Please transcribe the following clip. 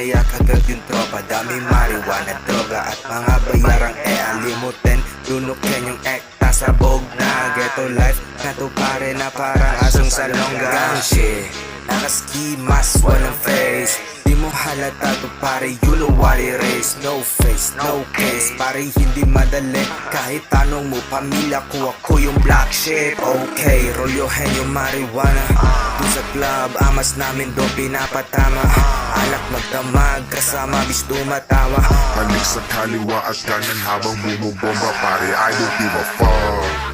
masaya kagad yung tropa. Daming marijuana, droga at mga bayarang alimutin. Lunukin yung ekta sa bog na ghetto life na to pare na parang asong sa longga. Gangshi, nakaski mask, walang face. Di mo halata to pare, you know what it is. No face, no case, pare hindi madali. Kahit tanong mo, pamilya ko, ako yung black sheep. Okay, rolyohin yung marijuana. Doon sa club, amas namin doon pinapatama. Alak magdamag, kasama bis tumatawa. Halik sa kaliwa at kanan habang bumubomba pare, I don't give a fuck.